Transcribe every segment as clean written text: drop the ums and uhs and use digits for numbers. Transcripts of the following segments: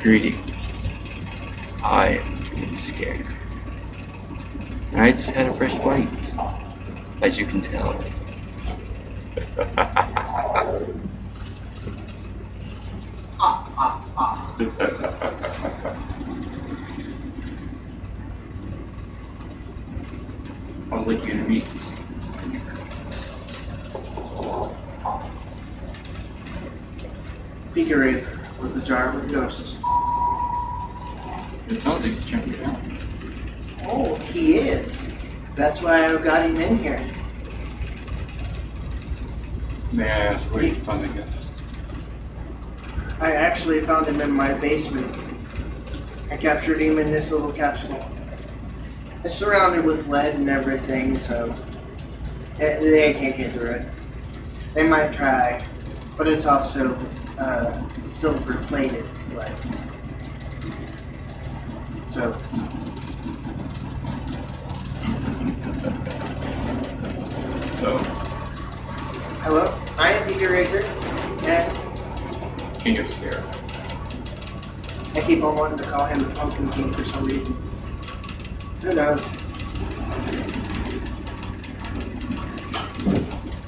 Greetings. I am getting scared. And I just had a fresh bite, as you can tell. I'll lick you to meet. Pickerate with the jar with ghosts. It sounds like he's trying to get out. Oh, he is. That's why I got him in here. May I ask where you found the guest? I actually found him in my basement. I captured him in this little capsule. It's surrounded with lead and everything, so they can't get through it. They might try, but it's also silver plated lead. So hello, I am Peter Razor, and King of Scare. I keep on wanting to call him the Pumpkin King for some reason. Who knows?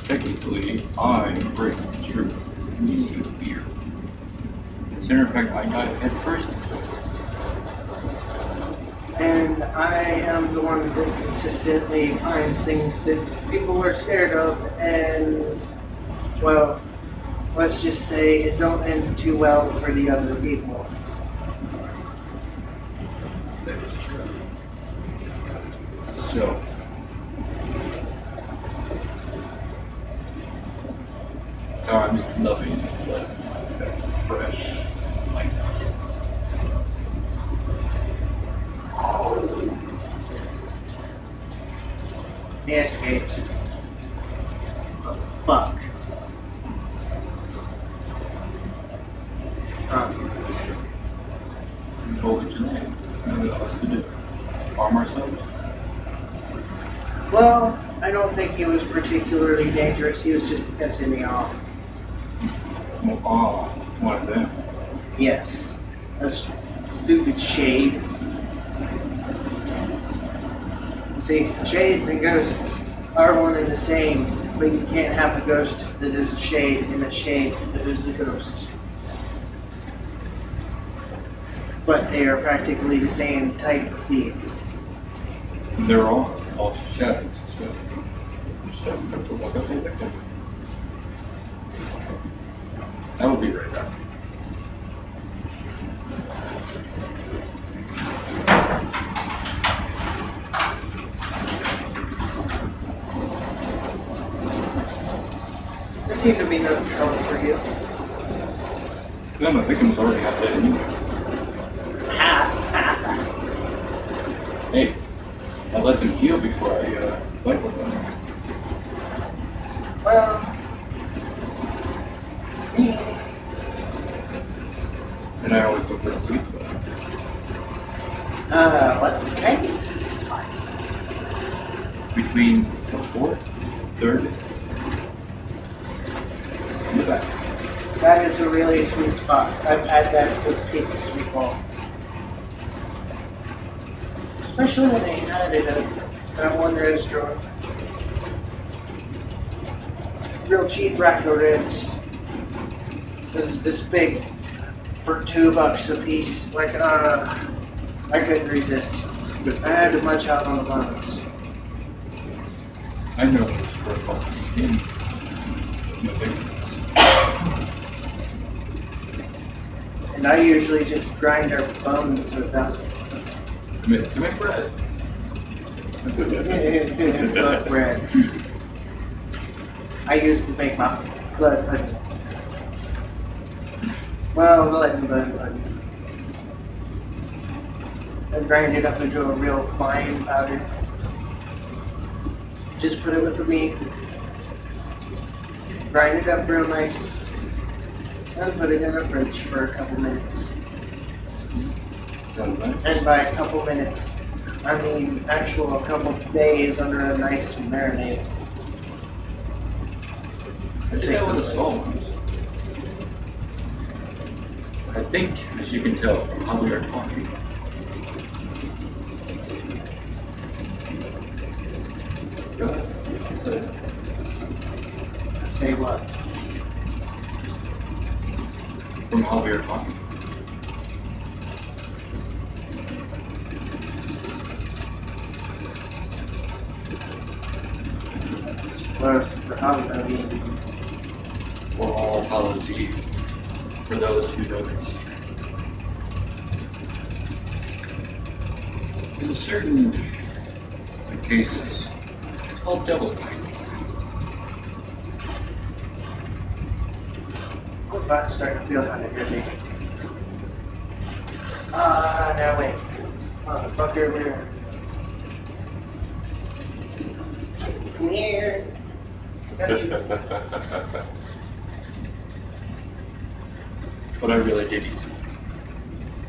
Technically, I embrace the truth. You fear. As a matter of fact, I got it head first. And I am the one that consistently finds things that people are scared of, and, well, let's just say it don't end too well for the other people. That is true. So, I'm just loving that fresh lightness. He escaped. Fuck. You told it tonight. What else to do? Arm ourselves? Well, I don't think he was particularly dangerous. He was just pissing me off. Oh, one of them. Yes. That's stupid shade. See, shades and ghosts are one and the same, but you can't have a ghost that is a shade and a shade that is a ghost. But they are practically the same type of being. They're all also shadows. So have to look up the victim. I will be right back. There seemed to be no trouble for you. No, my victim's already got that anyway. Hey, I let them heal before I fight with them. Well, And I always look for a sweet spot. what's the case? Between the fourth, third, and the back. That is a really sweet spot. I've had that with people sweet ball. Especially when they had it at that one restaurant. Real cheap rack-o ribs. It was this big for $2 a piece. Like, I couldn't resist. I had to munch out on the buns. I know it's for a fucking skin. No difference. And I usually just grind their bones to dust. To make bread. Blood bread. I used to make my blood pudding. Well, blood and blood pudding. I grind it up into a real fine powder. Just put it with the meat. Grind it up real nice. And put it in the fridge for a couple minutes. And by a couple minutes, I mean actual a couple days under a nice marinade. I did that with the small ones. I think, as you can tell from how we are talking, go ahead. Say what? From how we are talking. For Halloween. For All Hallows Eve, for those who know the history. In certain cases, it's called Devil's Night. I'm about to start to feel kind of dizzy. No wait. Motherfucker, we're... Come here. But I really did eat.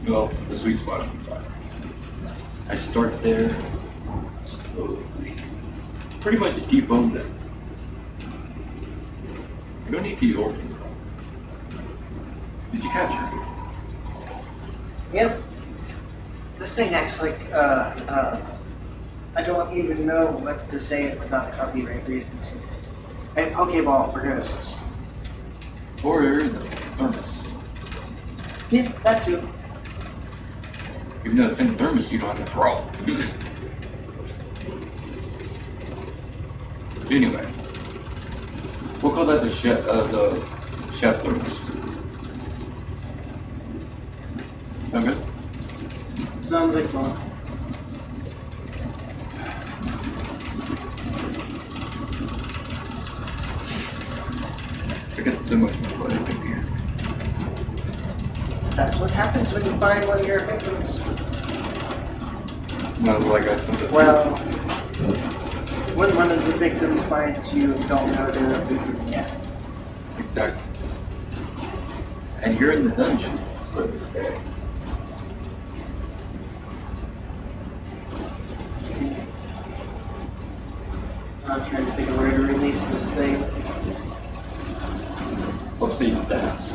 Well, the sweet spot of the fire. I start there slowly. Pretty much debone them. You don't need to use organ. Did you catch her? Yep. This thing acts like, I don't even know what to say it without copyright reasons. A Pokeball for ghosts. Or the thermos. Yeah, that too. Even though the thermos you don't have to throw. Anyway, we'll call that the chef thermos. Sound good? Sounds like fun. I get so much more blood in here. That's what happens when you find one of your victims. Not like I put it. Well, when one of the victims finds you and don't know they're a victim yet. Exactly. And you're in the dungeon for this day. I'm trying to think of where to release this thing. Let's see that's.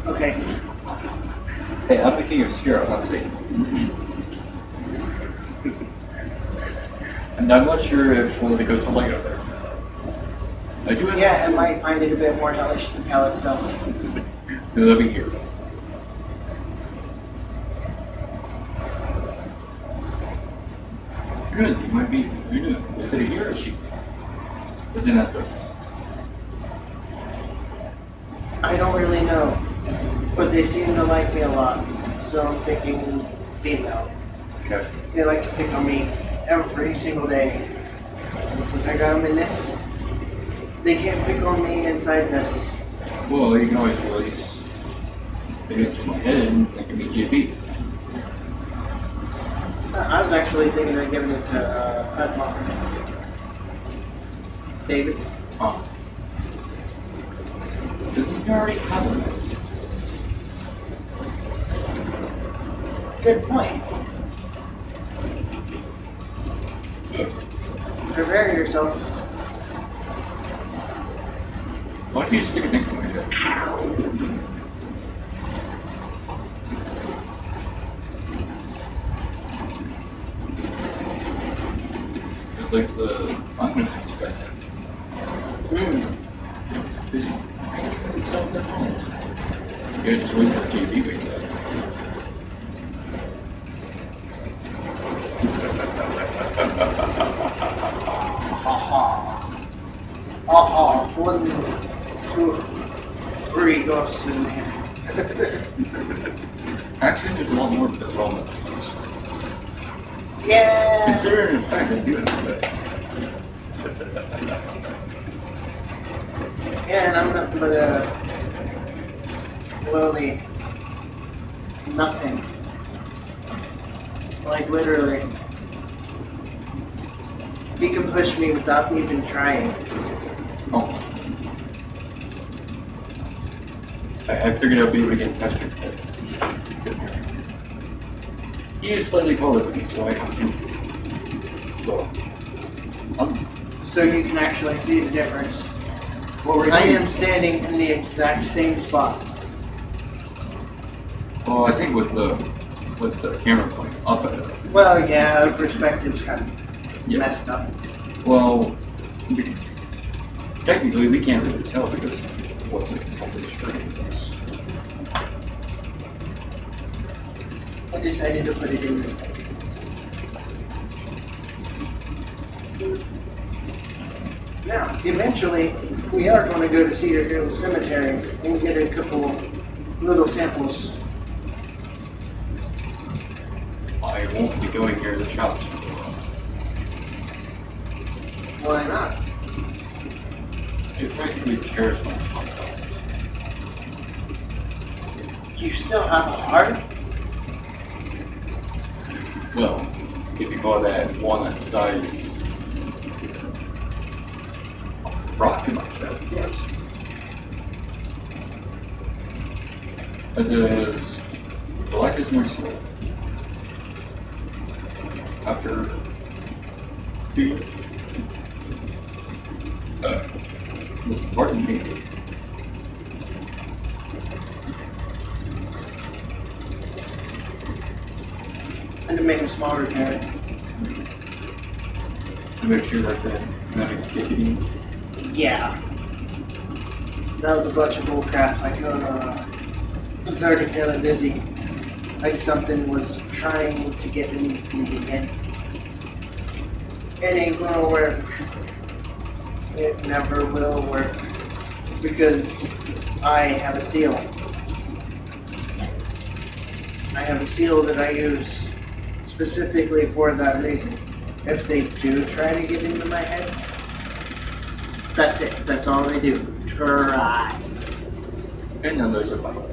Okay. Hey, I'm the king of Skiro, I'm not Satan. And I'm not sure if one of the ghosts will like it up there. I do have. Yeah, I might find it a bit more hellish than hell itself. Then let me hear. Good, you might be. You're doing. Is it a he or a she? Is it not though? I don't really know, but they seem to like me a lot, so I'm thinking female. Okay. They like to pick on me every single day. And since I got them in this, they can't pick on me inside this. Well, you can always release it into my head and it can be GP. I was actually thinking of giving it to Padma. David. Huh. Doesn't he already have one? Good point. Prepare yourself. Why don't you stick it next to my head? It's like the magnet guy. Busy. It's something wrong. Yeah, just wait for the TV wakes up. One, two, three ghosts in there. Actually, there's a lot more to the Roman. Yeah! Considering the fact that you have it. Yeah, and I'm nothing but a lowly nothing. Like literally. He can push me without even trying. Oh. I figured I'd be able to get past your head. He is slightly taller than me, so I can do. Well, So you can actually see the difference. well, I am standing in the exact same spot. Well, I think with the camera pointing up at us. Well, yeah, our perspective's kind of Yeah. messed up. Well, technically we can't really tell because it wasn't completely straight with us. I decided to put it in this. Now, eventually, we are going to go to Cedar Hill Cemetery and get a couple little samples. I won't be going near the shops. Why not? It practically tears my heart out. You still have a heart? Well, if you call that one that size rock in my chest, yes. As is, black is my soul. After 2 years. Pardon me. And to make a small repair. To make sure that the nothing's skipping. Yeah. That was a bunch of bullcrap. I started feeling dizzy. Like something was trying to get me again. It ain't gonna work. It never will work. Because I have a seal. I have a seal that I use specifically for that reason. If they do try to get into my head, that's it. That's all they do. Try. And now there's a battle.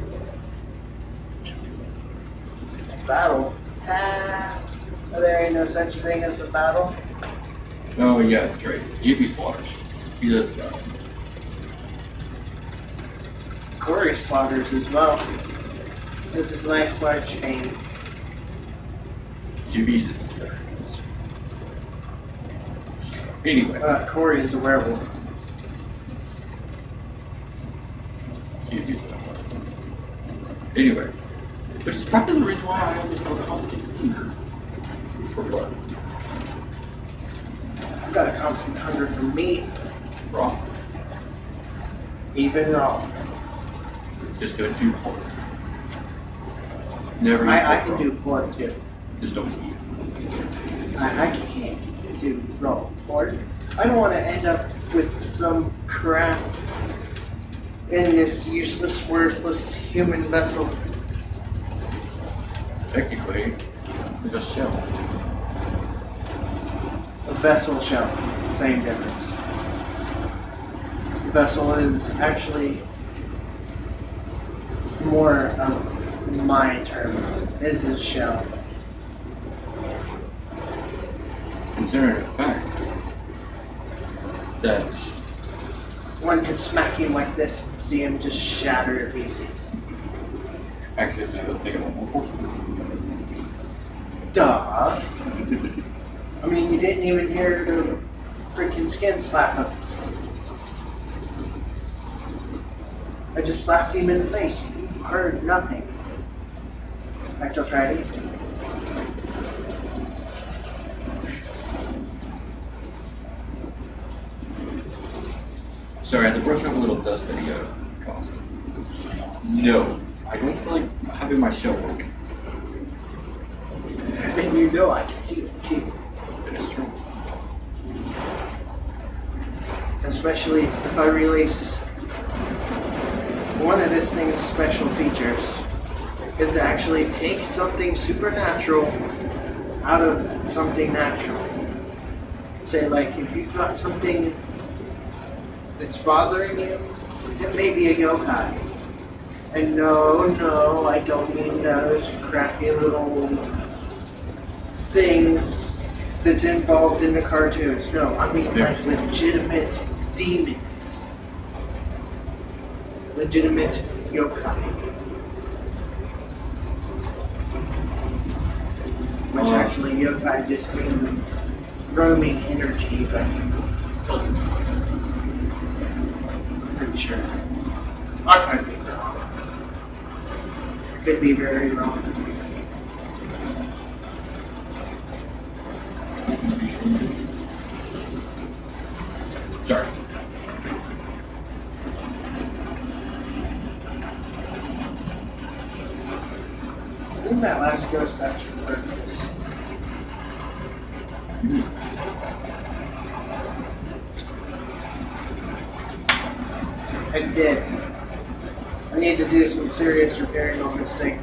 Battle? There ain't no such thing as a battle. Oh yeah, that's right. GP Slaughters. He does that. Corey slaughters as well. With his nice large fangs. GP's is better. Anyway, Corey is a werewolf. GP's better. Anyway, which is probably the reason why I always go constant hunger. For what? I've got a constant hunger for meat, Raw. even raw. Just don't do pork. Never eat I pork can raw. do pork too. Just don't eat I can't do raw pork. I don't want to end up with some crap in this useless, worthless human vessel. it. Technically, it's a shell. A vessel shell, same difference. Vessel is actually more of my term. Is a shell. Considering the fact that One could smack him like this and see him just shatter to pieces. actually it'll take a little more. Duh. I mean, you didn't even hear the freaking skin slap him. I just slapped him in the face. You heard nothing. In fact, I'll try it again. Sorry, I had to brush off a little dust that he caused. No, I don't feel like having my shell work. And you know I can do it too. It is true. Especially if I release one of this thing's special features is to actually take something supernatural out of something natural. Say like if you've got something that's bothering you, it may be a yokai. And no, I don't mean those crappy little things that's involved in the cartoons. No, I mean like legitimate demons. Legitimate yokai. Which actually yokai just means roaming energy, but I'm pretty sure. I might be wrong. Could be very wrong. Sorry. I think that last ghost actually worked this. I did. I need to do some serious repairing on this thing.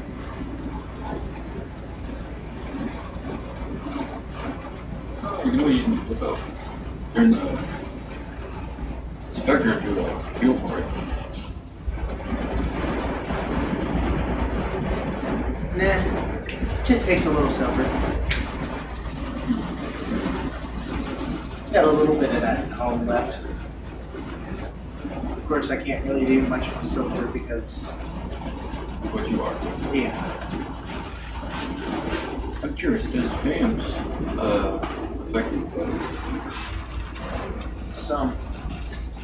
You can always flip out. Turn the spectre into a fuel for it. Nah, just takes a little silver. Got a little bit of that column left. Of course, I can't really do much with silver because, What you are. yeah. I'm curious, does FAMS affect Some.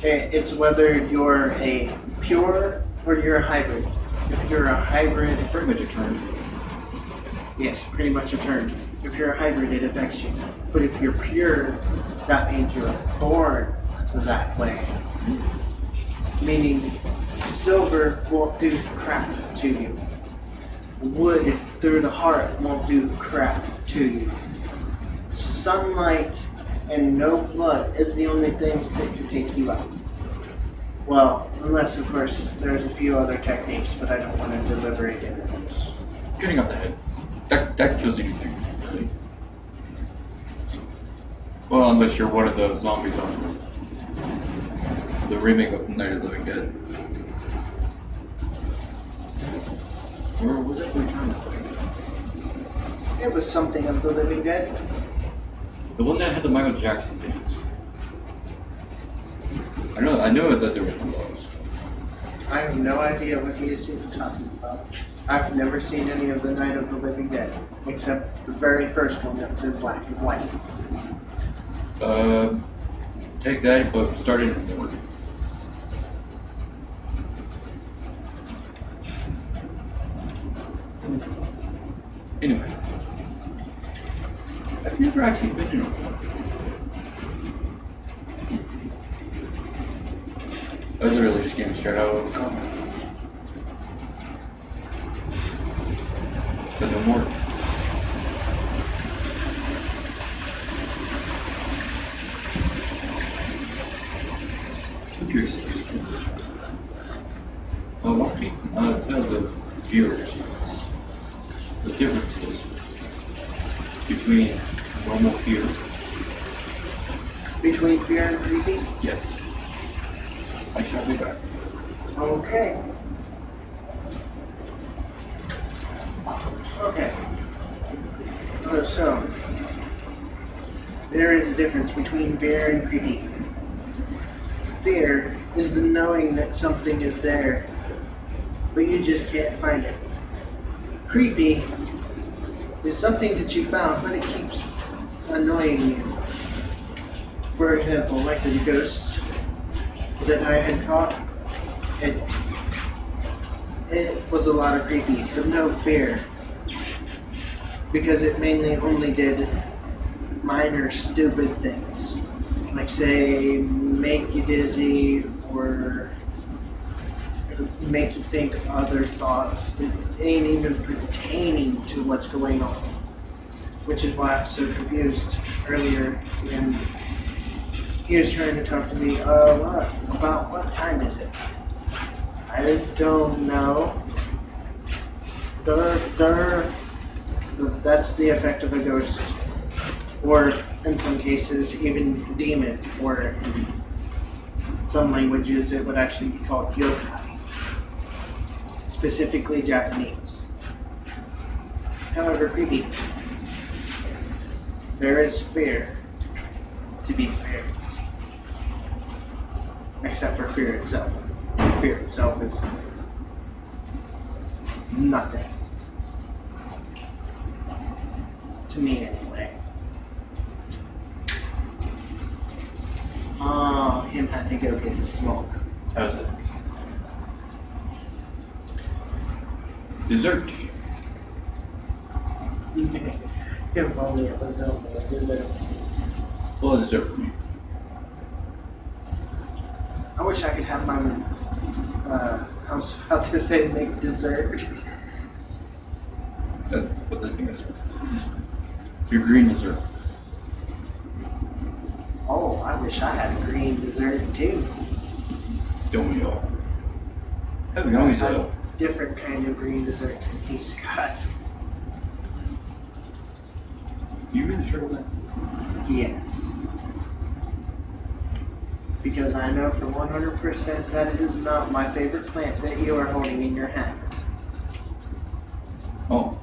It's whether you're a pure or you're a hybrid. If you're a hybrid, pretty much a turn? yes, pretty much a turn. If you're a hybrid, it affects you. But if you're pure, that means you're born that way. Meaning, silver won't do crap to you. Wood through the heart won't do crap to you. Sunlight and no blood is the only things that can take you out. Well, unless of course there's a few other techniques, but I don't want to deliberate into those. Cutting off the head. That kills anything, really. Well, unless you're one of the zombies on the remake of Night of the Living Dead. Or was it Return of the Living Dead? It was something of the Living Dead. The one that had the Michael Jackson dance. I know that there was one of those. I have no idea what he is even talking about. I've never seen any of the Night of the Living Dead, except the very first one that was in black and white. Take that, but start it in order. Anyway, I've never actually been in a war. I was literally just getting straight out of combat. But no more. I'm curious. Walking, tell the viewers the differences between normal fear. Between fear and creepy? Yes. I shall be back. Okay. Okay. So, there is a difference between fear and creepy. Fear is the knowing that something is there, but you just can't find it. Creepy is something that you found, but it keeps annoying you. For example, like the ghost that I had caught, it was a lot of creepy, but no fear. Because it mainly only did minor stupid things. Like say, make you dizzy, or make you think other thoughts that ain't even pertaining to what's going on. Which is why I was so confused earlier when he was trying to talk to me, about what time is it? I don't know. That's the effect of a ghost. Or, in some cases, even demon. Or, in some languages, it would actually be called yokai. Specifically Japanese. However, creepy. There is fear, to be fair. Except for fear itself. Fear itself is nothing. To me, anyway. Him had to go get the smoke. How's it? Dessert. If only it was only a dessert. Well, dessert for me. I wish I could have my. I was about to say make dessert. That's what this thing is. Your green dessert. Oh, I wish I had a green dessert too. Don't we all? Have we always A different kind of green dessert than he's got. You really sure of that? Yes. Because I know for 100% that it is not my favorite plant that you are holding in your hand. Oh,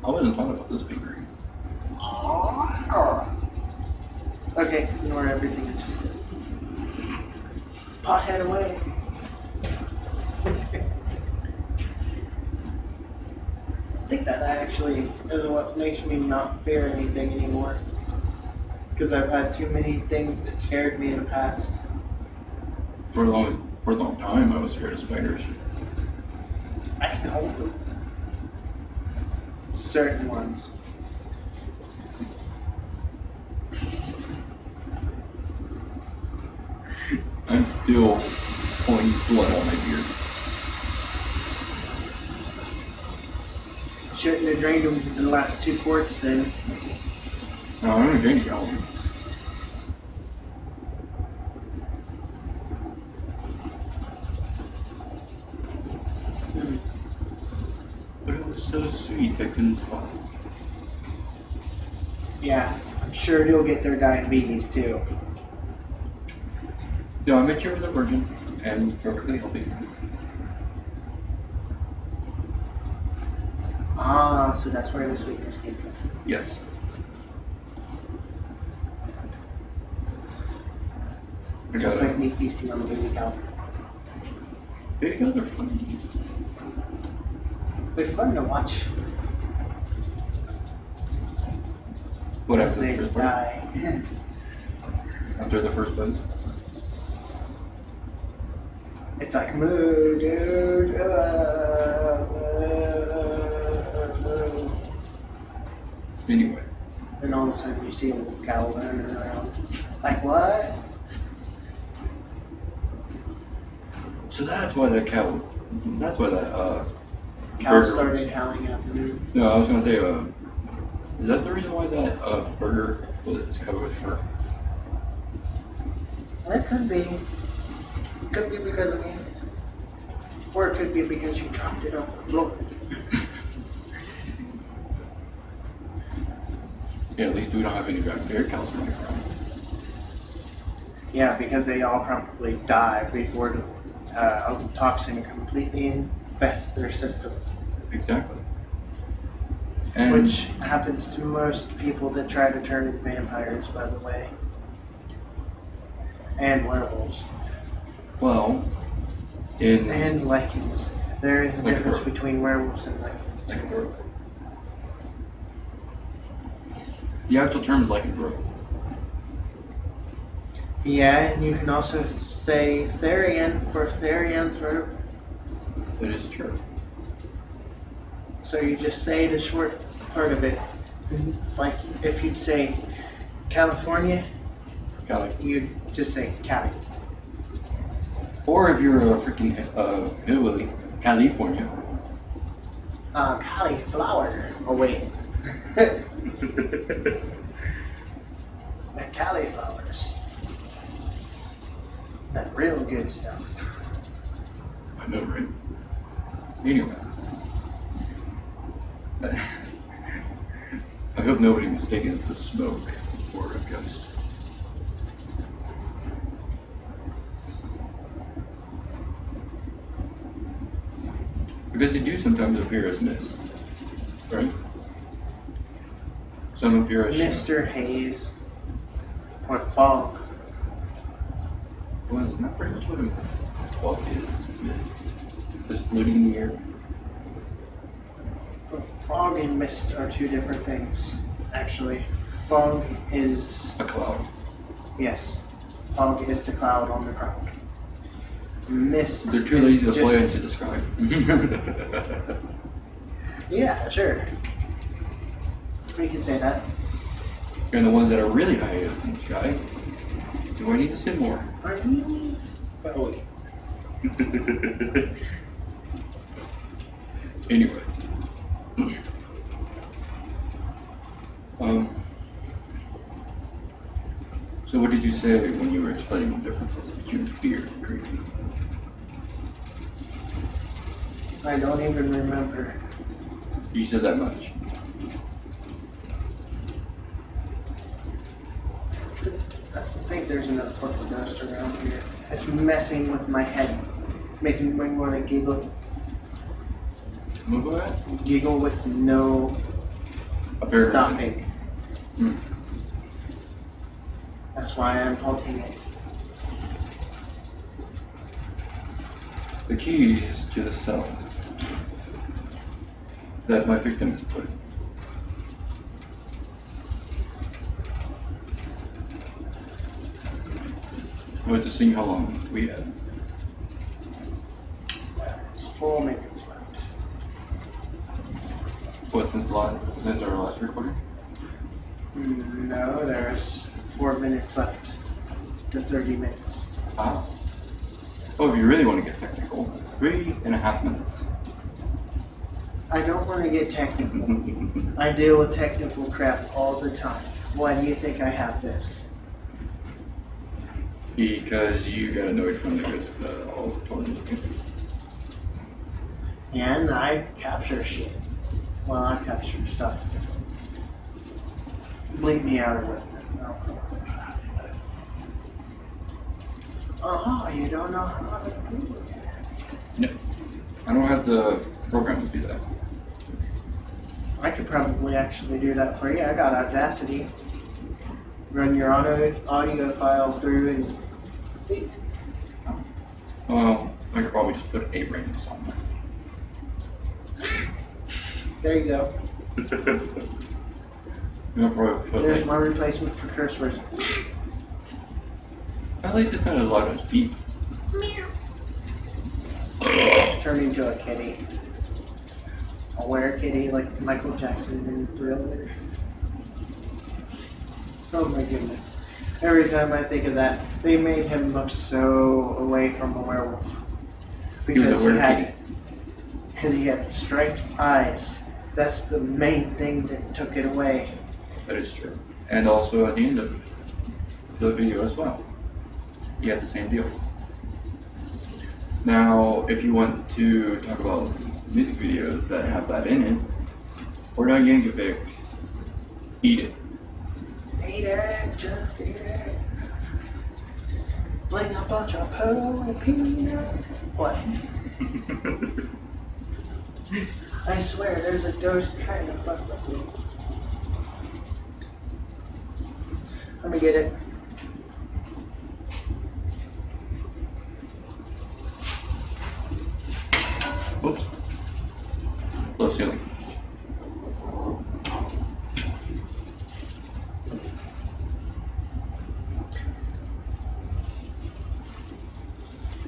I wasn't talking about this being green. Okay, ignore everything I just said. Pothead away. I think that actually is what makes me not fear anything anymore. Because I've had too many things that scared me in the past. For a long time, I was scared of spiders. I know. Certain ones. I'm still pulling blood out of my beard. Shouldn't have drained them in the last 2 quarts then. No, I'm gonna drink all of them. But it was so sweet, I couldn't stop. Yeah, I'm sure you'll get their diabetes too. No, I met you with a virgin and perfectly healthy. Ah, so that's where the sweetness came from. Yes. I Just got like me feasting on the baby cow. Baby cows are fun. They're fun to watch What as after they the first bite? die. After the first bite? It's like moo, dude. Anyway. Then all of a sudden you see a little cow running around. Like what? So that's why that cow. That's why that Cow burger- started howling after me. No, I was gonna say, is that the reason why that burger was covered with fur? That could be. Could be because of me. Or it could be because you dropped it on the floor. Yeah, at least we don't have any bacteria cows running around. Yeah, because they all probably die before the toxin completely infests their system. Exactly. And Which happens to most people that try to turn into vampires, by the way. And werewolves. well, in And Lycans. There is a Like difference her. between werewolves and Lycans. lycanthrope. The actual term is lycanthrope. Yeah, and you can also say Therian for Therianthrope. That is true. So you just say the short part of it. Like if you'd say California, Cali. you'd just say Cali. Or if you're a freaking hillbilly, California. Cauliflower. Oh wait. The cauliflowers. That real good stuff. I know, right? Anyway. I hope nobody mistaken the smoke for a ghost. Because they do sometimes appear as mist, right? Some appear as Mr. Haze. Or fog. Well, not pretty much what a fog is. Mist. Just floating in the air. Fog and mist are two different things, actually. Fog is, A cloud. yes, fog is the cloud on the ground. Mist They're too lazy to is play just, to describe. Yeah, sure. We can say that. And the ones that are really high up in the sky, do I need to say more? Are we? Oh, Anyway. So what did you say when you were explaining the differences between fear and creepy? I don't even remember. You said that much. I think there's another purple ghost around here. It's messing with my head. It's making me want to giggle. Move that? Giggle with no Apparently. stopping. Hmm. That's why I'm halting it. The keys to the cell that my victim has put. I was to see how long we had. It's 4 minutes left. What, since our last recording? No, there's 4 minutes left to 30 minutes. Ah. Oh, if you really want to get technical, 3.5 minutes. I don't want to get technical. I deal with technical crap all the time. Why do you think I have this? Because you got annoyed from the all the torrents. And I capture shit. Well, I capture stuff. Bleep me out of it. No. Oh, you don't know how to do it. No. I don't have the program to do that. I could probably actually do that for you. I got Audacity. Run your audio file through and... Well, I could probably just put a random song There you go. there. I'll probably put There's like, my replacement for curse words. at least it's not as loud as beep. Turn into a kitty. A were-kitty like Michael Jackson in Thriller. Oh my goodness. Every time I think of that, they made him look so away from a werewolf. He was a Because he had striped eyes. That's the main thing that took it away. That is true. And also at the end of the video as well. You had the same deal. Now, if you want to talk about music videos that have that in it, or not Yankee eat it. Eat it, just eat it. Bling a bunch of poo peanut. What? I swear, there's a ghost trying to fuck with me. Let me get it. Oops. Low ceiling.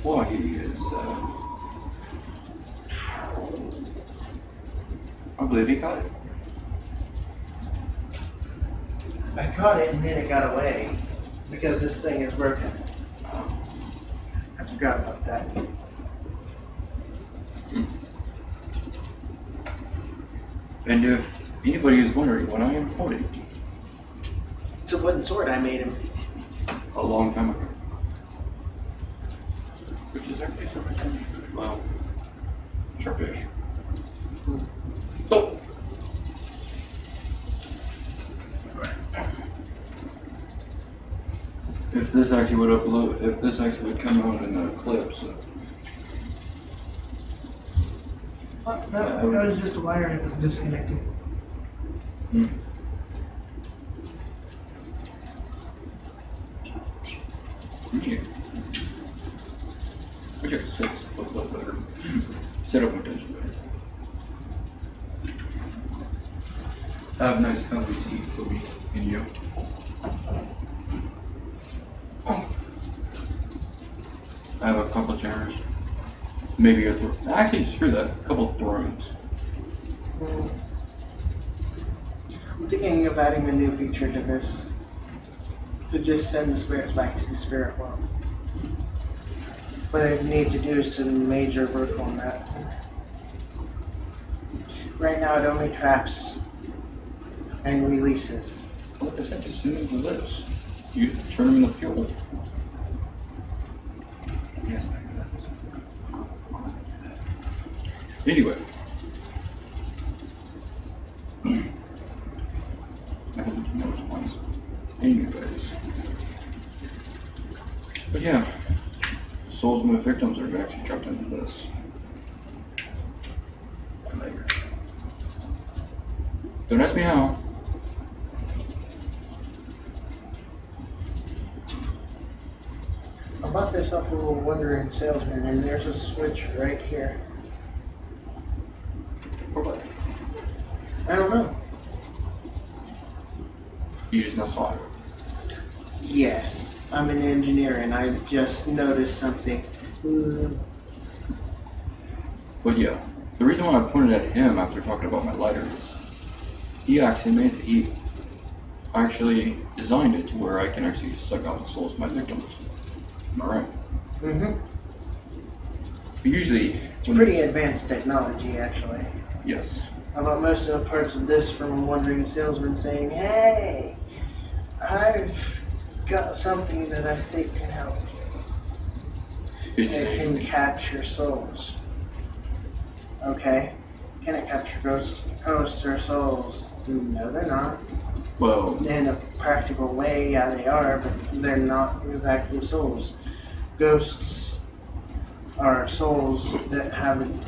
Why is I believe he caught it. I caught it and then it got away because this thing is broken. I forgot about that. And if anybody is wondering what I am holding, It's a wooden sword I made him. a long time ago. Which is actually sort of, well, sharpish. Oh! If this actually would upload, if this actually would come out in the clips, That was just a wire and it was disconnected. hmm. Yeah. Which I set up a little better. Set up my tension better. I have nice comfy seat for me and you. I have a couple chairs. Maybe a actually screw that, a couple thrones. Hmm. I'm thinking of adding a new feature to this to just send the spirits back to the spirit world. What I need to do is some major work on that. Right now, it only traps and releases. Like I said, just send them to this. You turn them into fuel. Yeah. Anyway. I didn't know it once. Anyways. But yeah. Souls of my victims are actually trapped into this. Later. Don't ask me how. I bought this off of a wandering salesman, and there's a switch right here. For what? I don't know. You just now saw it. Yes, I'm an engineer, and I just noticed something. But yeah, the reason why I pointed at him after talking about my lighter is he actually designed it to where I can actually suck out the souls of my victims. Am I right? Mm-hmm. But usually, It's pretty advanced technology, actually. yes. I bought most of the parts of this from a wandering salesman saying, "Hey, I've got something that I think can help. Did you It say can anything? capture souls." Okay. Can it capture ghosts or souls? No, they're not. Well, In a practical way, yeah, they are, but they're not exactly souls. Ghosts are souls that haven't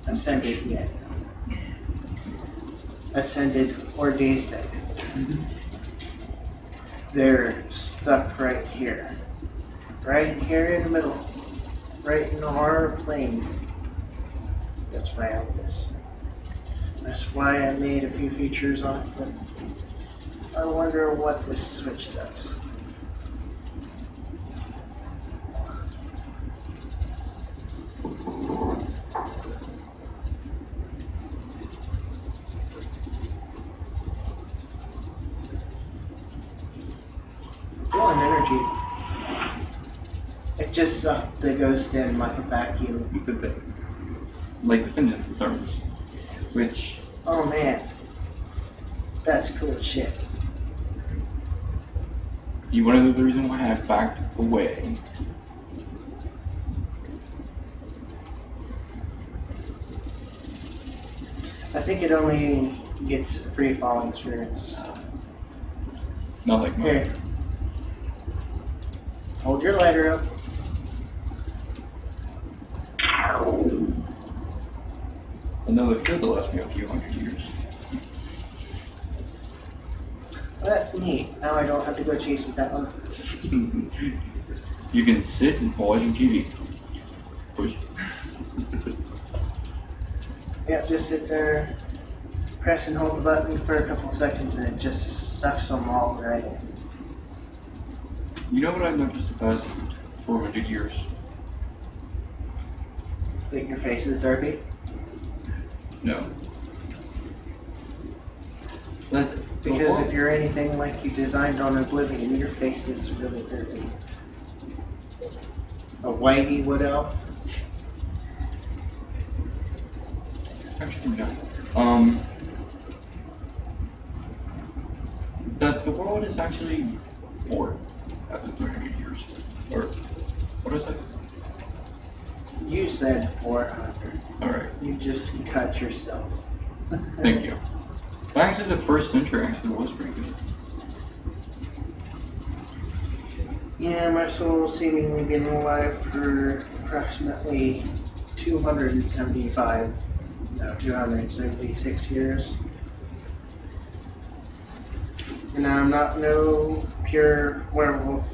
ascended yet. Ascended or descended. They're stuck right here. Right here in the middle. Right in our plane. That's why I have this. That's why I made a few features on it, but I wonder what this switch does. Feeling energy. It just sucked the ghost in like a vacuum. like the Finland thermos, which Oh man. That's cool shit. you want to know the reason why I backed away. I think it only gets free falling spirits. Not like mine. Here. Hold your lighter up. Another field that lasts me a few hundred years. Well, that's neat. Now I don't have to go chase with that one. You can sit and watching TV. Push. Yeah, just sit there, press and hold the button for a couple of seconds, and it just sucks them all right in. You know what I've noticed the past 400 years? Think your face is dirty? No. That, Because if you're anything like you designed on Oblivion, your face is really dirty. A whitey wood elf? Actually, no. That the world is actually bored after 300 years. Or, what is it? You said 400. Alright, You just cut yourself. thank you. But actually, the first century actually was pretty good. Yeah, my soul's seemingly been alive for approximately 276 years. And I'm not no pure werewolf.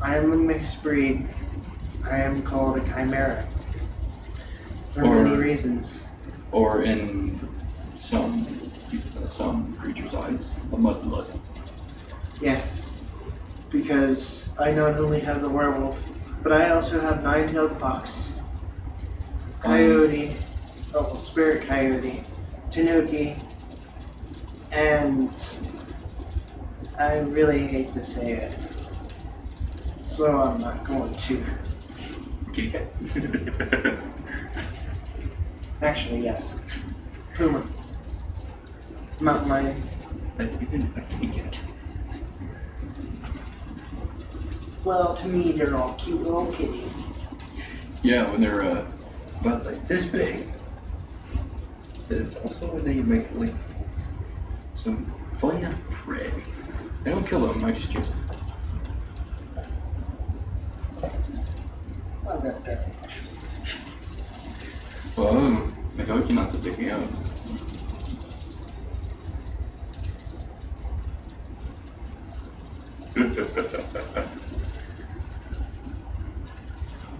I am a mixed breed. I am called a chimera. For many reasons. Or in some creatures' eyes, a mudblood. Yes, because I not only have the werewolf, but I also have nine-tailed fox, coyote, oh, Spirit Coyote, Tanuki, and I really hate to say it, so I'm not going to. Kitty cat. Actually, yes. Puma. Mountain lion. That isn't a kitty cat. Well, to me, they're all cute little kitties. Yeah, when they're about like this big. It's also when they make like some fun prey. I don't kill them, I just chase them. Oh, that there. Well, I told you not to pick me up.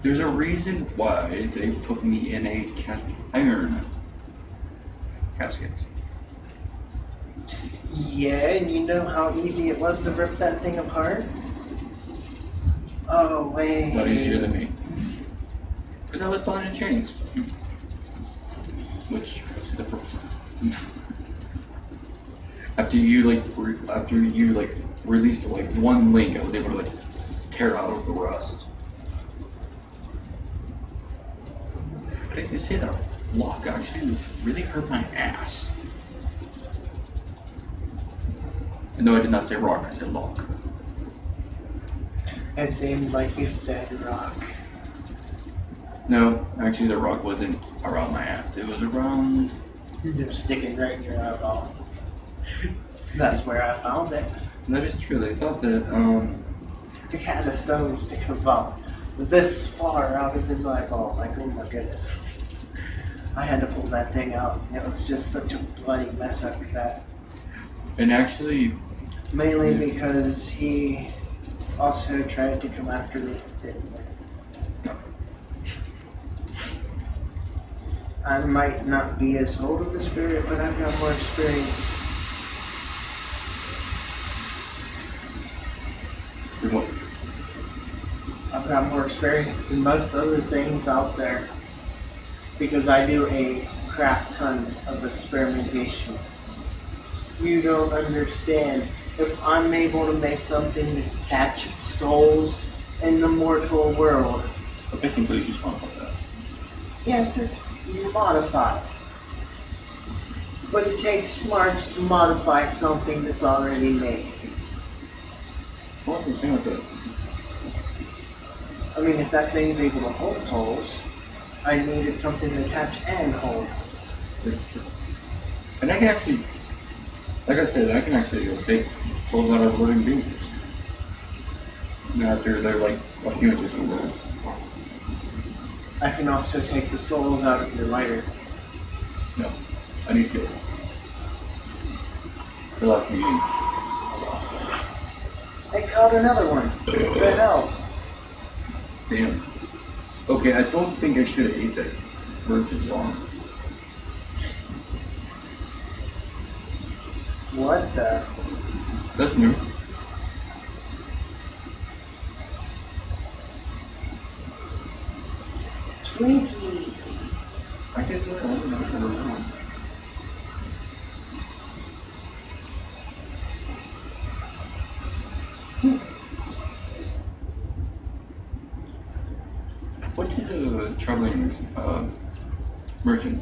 There's a reason why they put me in a cast iron casket. Yeah, and you know how easy it was to rip that thing apart? Oh, wait. Not easier than me. Because I was buying chains. Which goes to the purpose. After you released like one link, I was able to like tear out the rust. But I can say that lock actually really hurt my ass. And no, I did not say rock, I said lock. It seemed like you said rock. No, actually the rock wasn't around my ass. It was around... You're sticking right in your eyeball. That's where I found it. That is true. They thought that, It had a stone sticking about this far out of his eyeball. Like, oh my goodness. I had to pull that thing out. It was just such a bloody mess after that. and actually, Mainly Yeah. because he also tried to come after me. I might not be as old of a spirit, but I've got more experience. what? I've got more experience than most other things out there. Because I do a crap ton of experimentation. You don't understand. If I'm able to make something to catch souls in the mortal world, I think completely just want about that. yes, it's modified. But it takes smarts to modify something that's already made. What's the thing with that? I mean, if that thing's able to hold souls, I needed something to catch and hold. And I can actually, like I said, I can actually take souls out of living beings. And after they're like a few inches from there. I can also take the souls out of your lighter. No, I need to. The last meeting. I caught another one. What the hell? Damn. Okay, I don't think I should have ate that virgin long. What the? That's new. Twinkie. I guess I don't know. What did the traveling merchant?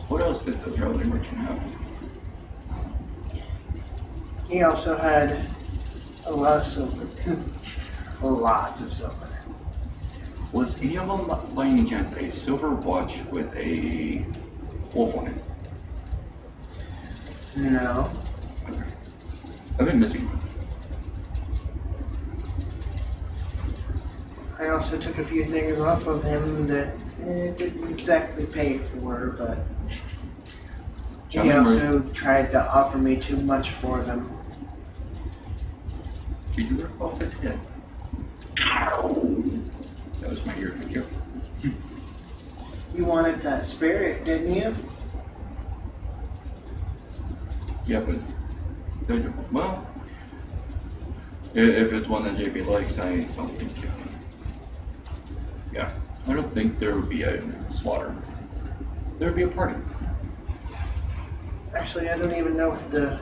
What else did the traveling merchant have? He also had a lot of silver. Lots of silver. Was any of them, by any chance, a silver watch with a wolf on it? No. Okay. I've been missing one. I also took a few things off of him that didn't exactly pay for, but he Traveling also tried to offer me too much for them. Did you rip off his head? That was my ear, thank you. You wanted that spirit, didn't you? Yeah, but, well, if it's one that JP likes, I don't think, yeah. I don't think there would be a slaughter. There would be a party. Actually, I don't even know what the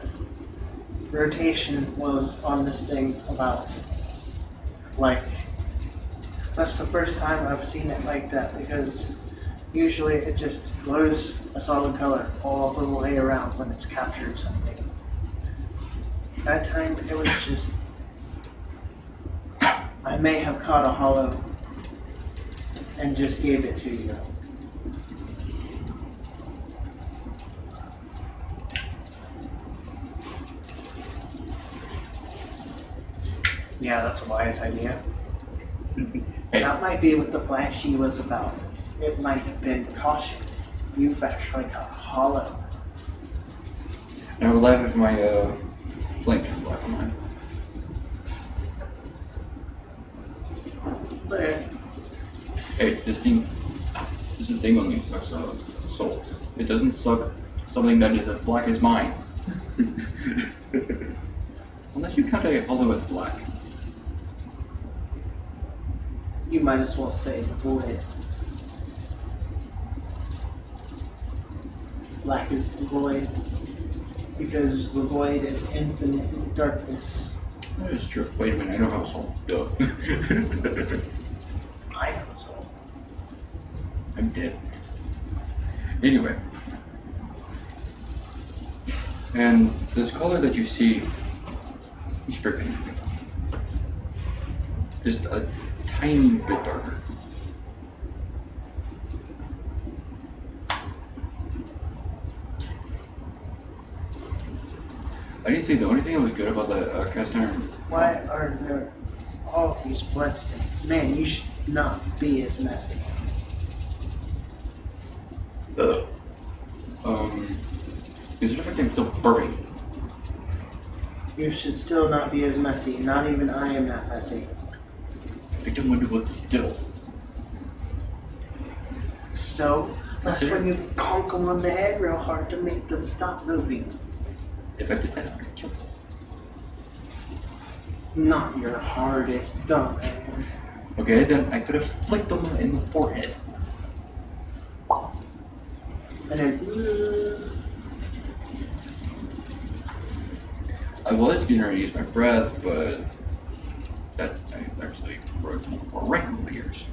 rotation was on this thing about. Like, that's the first time I've seen it like that because usually it just glows a solid color all the way around when it's captured something. That time it was just, I may have caught a hollow and just gave it to you. Yeah, that's a wise idea. Hey, That might be what the flashy was about. It might have been caution. You've actually got hollow. I would laugh if my flame turned black on mine. But Hey, this thing only sucks souls. It doesn't suck something that is as black as mine. Unless you count a hollow as black. you might as well say the void. Black is the void. Because the void is infinite darkness. That is true. Wait a minute, I don't have a soul. Duh. I have a soul. I'm dead. Anyway. And this color that you see, you spray painted it. Just a tiny bit darker. I didn't say the only thing that was good about the cast iron. Why are there all these bloodstains? Man, you should not be as messy. Is it like I'm still burping? You should still not be as messy. Not even I am that messy. I don't want to look still. So, that's when you conk them on the head real hard to make them stop moving. If I did that, I would kill them. Not your hardest dumbass. Okay, then I could have flicked them in the forehead. And then, I was going to use my breath, but that actually broke more rectal ears.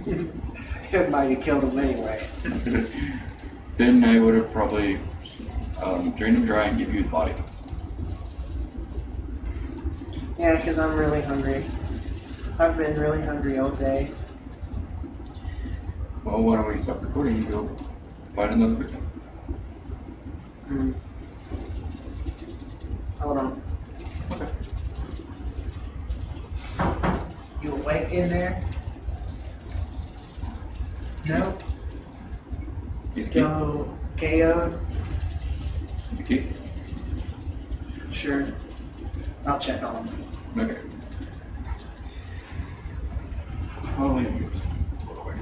it might have killed him anyway. Then I would have probably drained them dry and give you the body. Yeah, because I'm really hungry. I've been really hungry all day. Well, why don't we stop recording and go find another victim? Hold on. Okay. You awake in there? No? He's keep. Go KO'd? You keep? Sure. I'll check on him. Okay. Oh, yeah. Go away.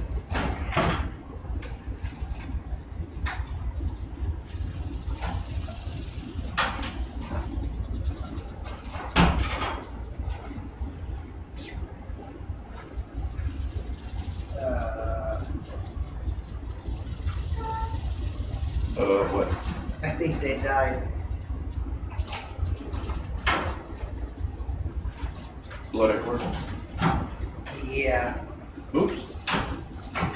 What? I think they died. Blood everywhere? Yeah. Oops. I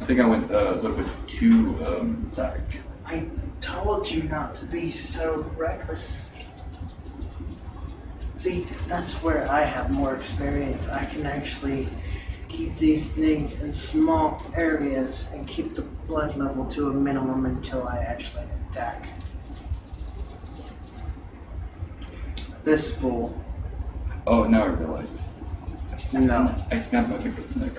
think I went a little bit too savage. I told you not to be so reckless. See, that's where I have more experience. I can actually keep these things in small areas and keep the blood level to a minimum until I actually attack. This fool. Oh, now I realized. No. I snapped my fingers neck.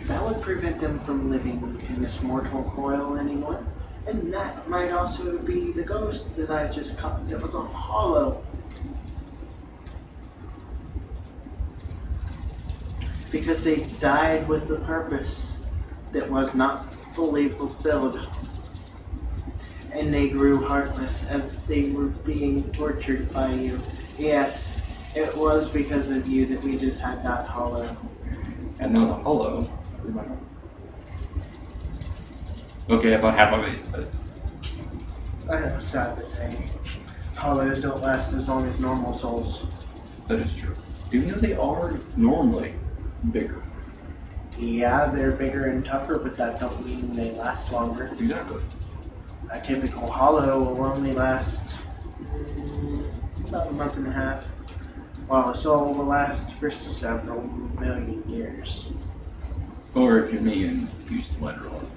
That would prevent them from living in this mortal coil anymore. And that might also be the ghost that I just caught that was on hollow. Because they died with a purpose that was not fully fulfilled. And they grew heartless as they were being tortured by you. Yes, It was because of you that we just had that hollow. And now the hollow. Okay, about half of it, but That's sad to say. Hollows don't last as long as normal souls. that is true. Even though they are normally bigger. Yeah, they're bigger and tougher, but that don't mean they last longer. Exactly. A typical hollow will only last about a month and a half, while a soul will last for several million years. Or if you're me and use the letter on.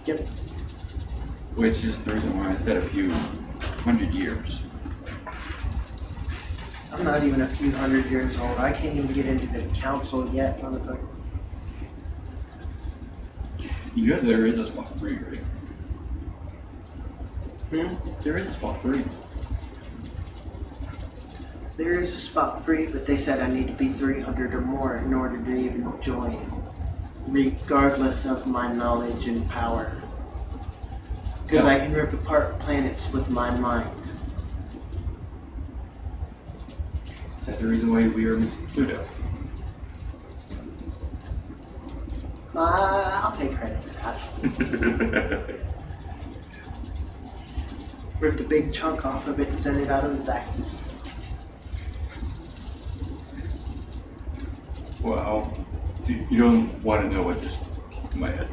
Yep. Which is the reason why I said a few hundred years. I'm not even a few hundred years old. I can't even get into the council yet, motherfucker. You know there is a spot free, right? There is a spot free. There is a spot free, but they said I need to be 300 or more in order to even join, regardless of my knowledge and power. Because Yeah. I can rip apart planets with my mind. Is that the reason why we are missing Pluto? I'll take credit for that. Ripped a big chunk off of it and sent it out of its axis. Wow. You don't want to know what just popped in my head.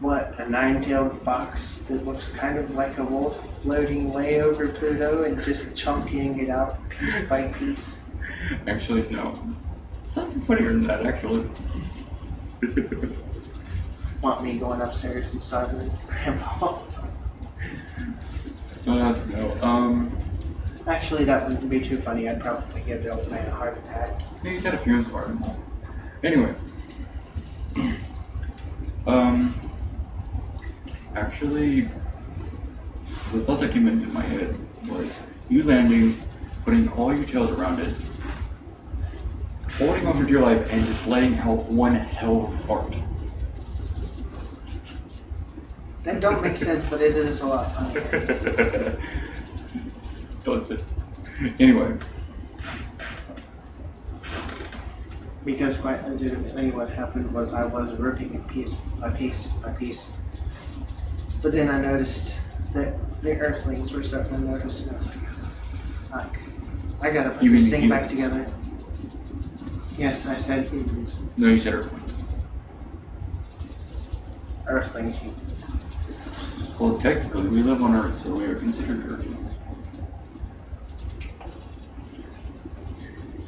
What, a nine-tailed fox that looks kind of like a wolf floating way over Pluto and just chunking it out piece by piece? Actually, no. Something funnier than that, actually. Want me going upstairs and starting Grandpa? No. Actually, that wouldn't be too funny. I'd probably give the old man a heart attack. He's had a few in part. Anyway. Actually, the thought that came into my head was you landing, putting all your tails around it, holding on for dear life, and just letting out one hell of a fart. That don't make sense, but it is a lot funnier. Does it? Anyway. Because quite legitimately what happened was I was ripping it piece by piece by piece. But then I noticed that the Earthlings were starting to notice, and I was like, I gotta put You mean this the thing back humans? together. Yes, I said humans. No, you said Earthlings. Earthlings, humans. Well, technically, we live on Earth, so we are considered Earthlings.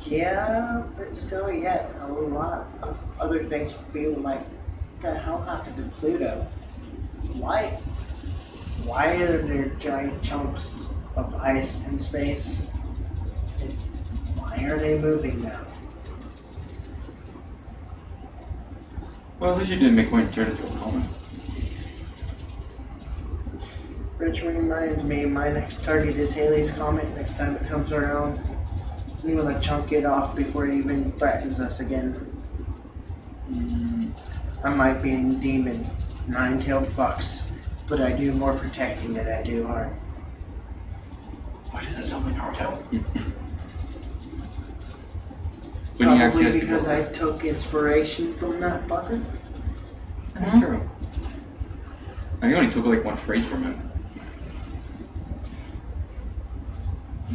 Yeah, but still yet, a lot of other things feel like, the hell happened to Pluto? Why are there giant chunks of ice in space? And why are they moving now? Well, at least you didn't make mine turn into a comet. Which reminds me, my next target is Halley's Comet next time it comes around. I'm gonna chunk it off before it even threatens us again. I might be a demon, nine-tailed fox, but I do more protecting than I do harm. Why does that sound like Naruto? When he actually Probably has to because go- I took inspiration from that fucker. That's true. I only took like one phrase from him.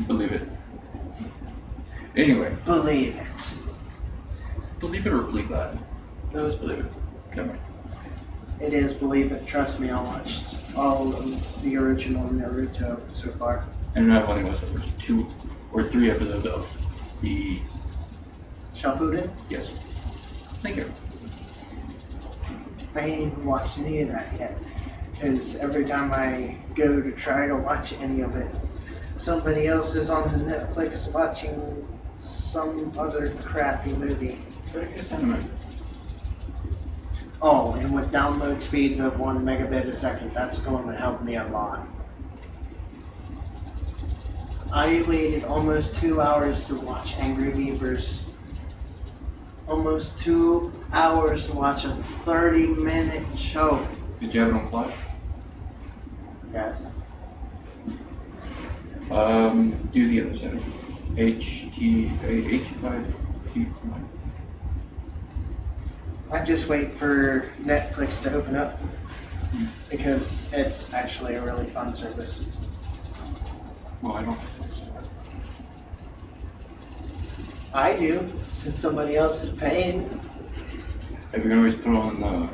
Believe it. Anyway, Believe it. believe it or believe that? No, let's believe it. Never mind. It is believe it. Trust me, I watched all of the original Naruto so far. And I've only watched the first 2 or 3 episodes of the. Shippuden? Yes. Thank you. I ain't even watched any of that yet. Because every time I go to try to watch any of it, somebody else is on the Netflix watching some other crappy movie. But it's anime. Oh, and with download speeds of 1 megabit a second, that's going to help me a lot. I waited almost 2 hours to watch Angry Beavers. Almost 2 hours to watch a 30-minute show. Did you have it on Flash? Yes. Do the other side. H5, T. I just wait for Netflix to open up because it's actually a really fun service. Well, I don't. I do, since somebody else is paying. Hey, we can always put on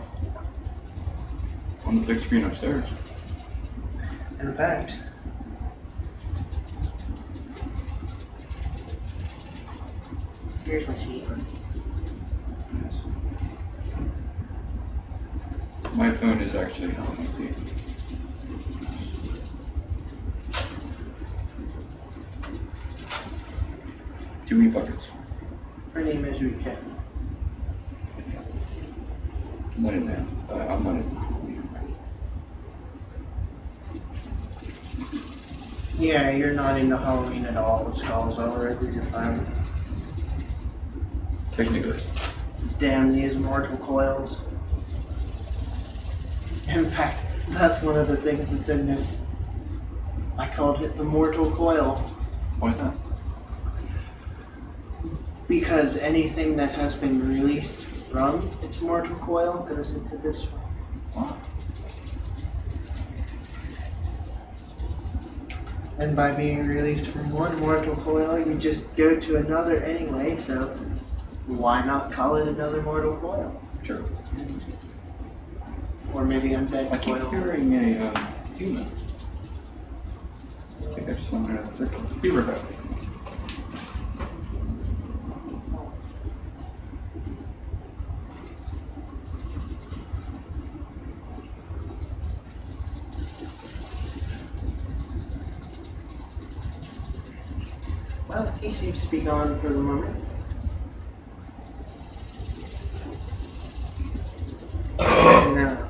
the big screen upstairs. In fact, here's my sheet. Yes. My phone is actually on the TV. Too many buckets. Her name is Rika. I'm not in there. I'm not in. Yeah, you're not into Halloween at all with skulls all over your phone. Technically. Damn these mortal coils. In fact, that's one of the things that's in this. I called it the mortal coil. Why is that? Because anything that has been released from its mortal coil goes into this one. Wow. And by being released from one mortal coil, you just go to another anyway, so why not call it another mortal coil? Sure. Or maybe undead I keep coil. hearing a human. I think I just wanted to be right back. Well, he seems to be gone for the moment. No.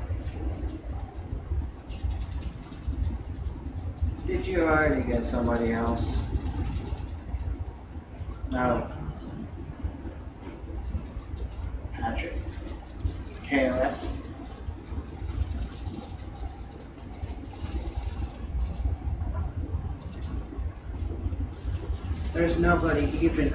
Did you already get somebody else? No. Patrick. KOS. There's nobody even